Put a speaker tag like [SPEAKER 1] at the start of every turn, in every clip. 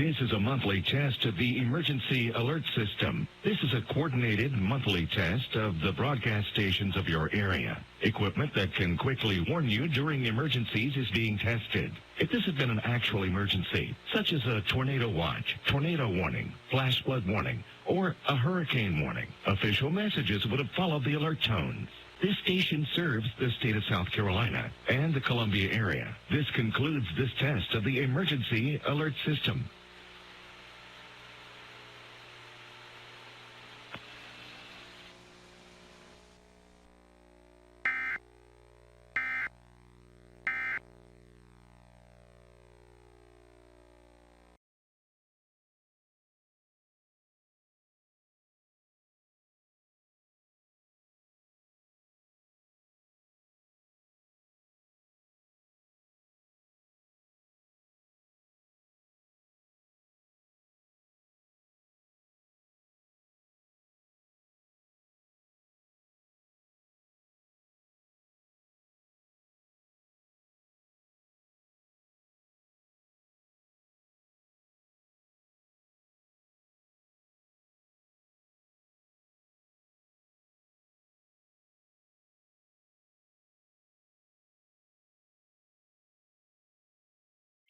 [SPEAKER 1] This is a monthly test of the Emergency Alert System. This is a coordinated monthly test of the broadcast stations of your area. Equipment that can quickly warn you during emergencies is being tested. If this had been an actual emergency, such as a tornado watch, tornado warning, flash flood warning, or a hurricane warning, official messages would have followed the alert tones. This station serves the state of South Carolina and the Columbia area. This concludes this test of the Emergency Alert System.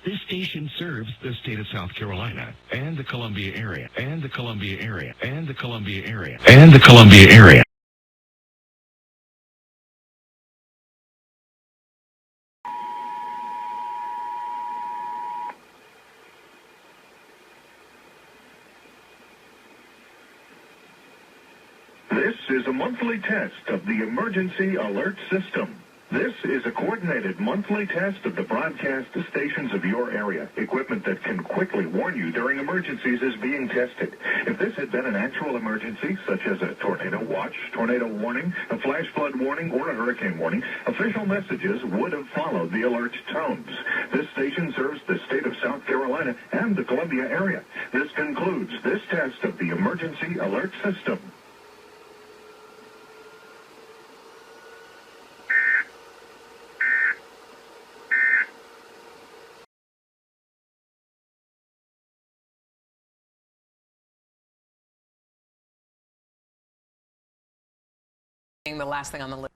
[SPEAKER 1] This station serves the state of South Carolina and the Columbia area, and the Columbia area, and the Columbia area, and the Columbia area.
[SPEAKER 2] This is a monthly test of the Emergency Alert System. This is a coordinated monthly test of the broadcast stations of your area. Equipment that can quickly warn you during emergencies is being tested. If this had been an actual emergency, such as a tornado watch, tornado warning, a flash flood warning, or a hurricane warning, official messages would have followed the alert tones. This station serves the state of South Carolina and the Columbia area. This concludes this test of the Emergency Alert System.
[SPEAKER 3] The last thing on the list.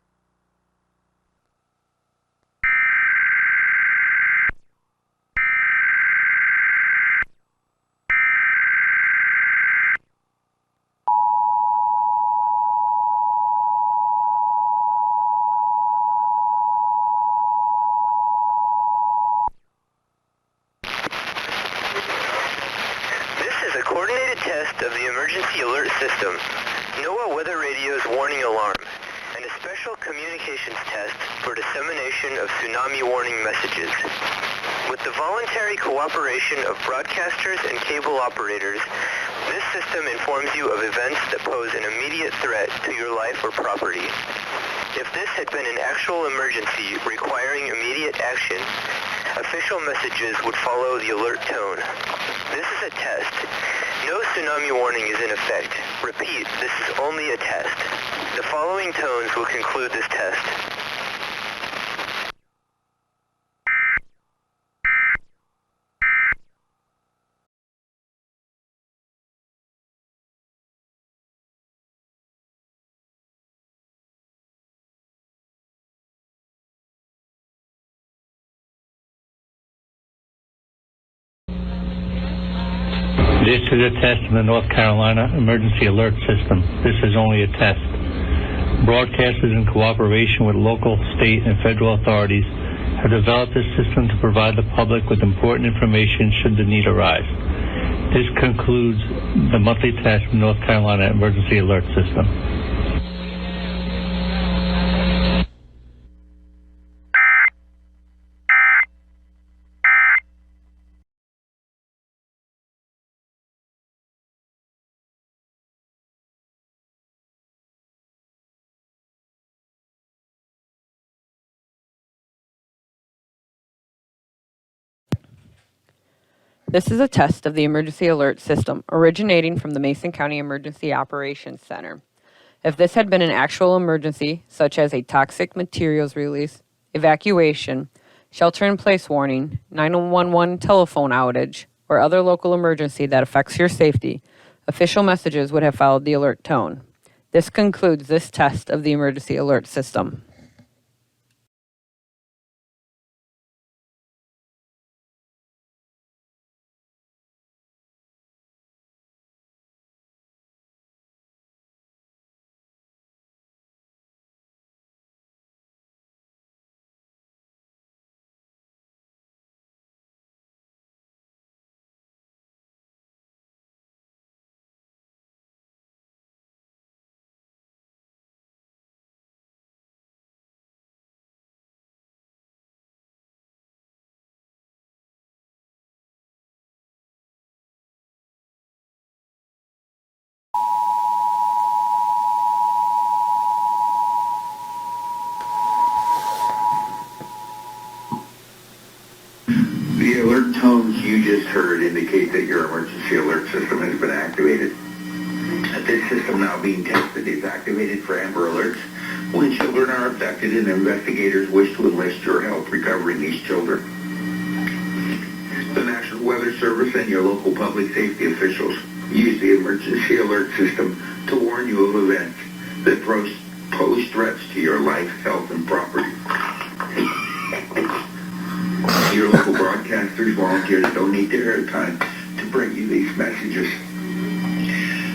[SPEAKER 4] This is a coordinated test of the Emergency Alert System, NOAA Weather Radio's warning alarm, and a special communications test for dissemination of tsunami warning messages. With the voluntary cooperation of broadcasters and cable operators, this system informs you of events that pose an immediate threat to your life or property. If this had been an actual emergency requiring immediate action, official messages would follow the alert tone. This is a test. No tsunami warning is in effect. Repeat, this is only a test. The following tones will conclude this test.
[SPEAKER 5] This is a test of the North Carolina Emergency Alert System. This is only a test. Broadcasters in cooperation with local, state, and federal authorities have developed this system to provide the public with important information should the need arise. This concludes the monthly test of the North Carolina Emergency Alert System.
[SPEAKER 3] This is a test of the Emergency Alert System originating from the Mason County Emergency Operations Center. If this had been an actual emergency, such as a toxic materials release, evacuation, shelter-in-place warning, 911 telephone outage, or other local emergency that affects your safety, official messages would have followed the alert tone. This concludes this test of the emergency alert system.
[SPEAKER 2] The alert tones you just heard indicate that your emergency alert system has been activated. This system now being tested is activated for Amber Alerts when children are abducted and investigators wish to enlist your help recovering these children. The National Weather Service and your local public safety officials use the emergency alert system to warn you of events that pose threats to your life, health, and property. Your local broadcasters, volunteers donate their airtime to bring you these messages.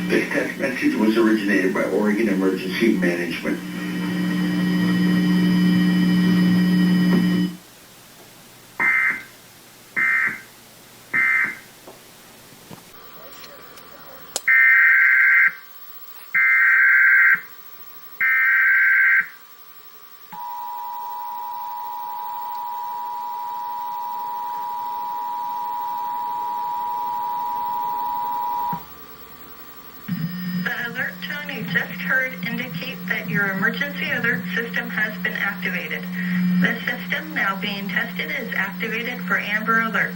[SPEAKER 2] This test message was originated by Oregon Emergency Management.
[SPEAKER 6] Just heard indicate that your emergency alert system has been activated. The system now being tested is activated for Amber Alerts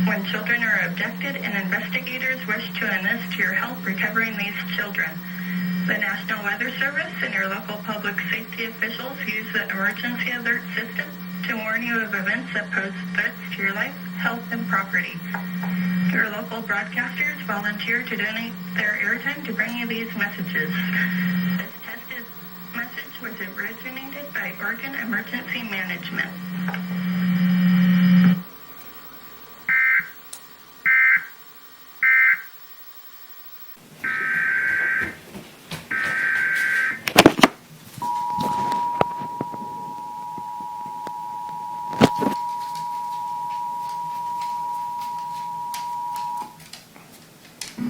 [SPEAKER 6] when children are abducted and investigators wish to enlist your help recovering these children. The National Weather Service and your local public safety officials use the emergency alert system to warn you of events that pose threats to your life, health, and property. Your local broadcasters volunteer to donate their airtime to bring you these messages. This tested message was originated by Oregon Emergency Management.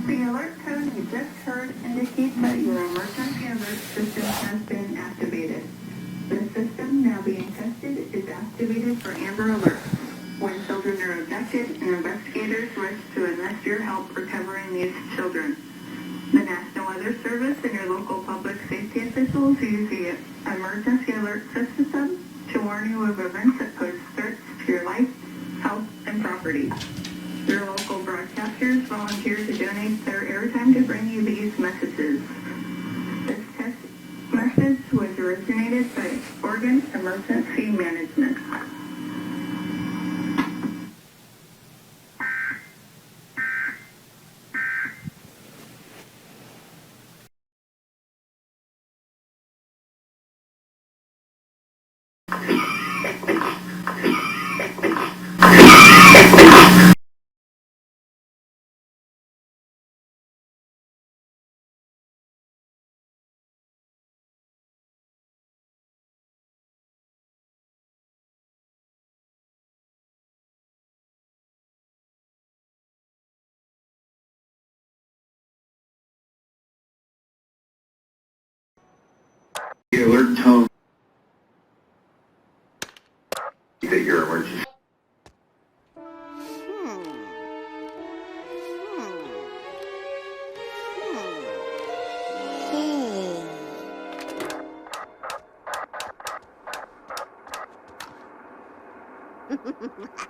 [SPEAKER 6] The alert tone you just heard indicates that your emergency alert system has been activated. The system now being tested is activated for Amber Alerts when children are abducted and investigators wish to enlist your help recovering these children. The National Weather Service and your local public safety officials use the emergency alert system to warn you of events that pose threats to your life, health, and property. Your local broadcasters volunteer to donate their airtime to bring you these messages. This test message was originated by Oregon Emergency Management.
[SPEAKER 2] The alert tone that your emergency
[SPEAKER 7] Ha ha ha.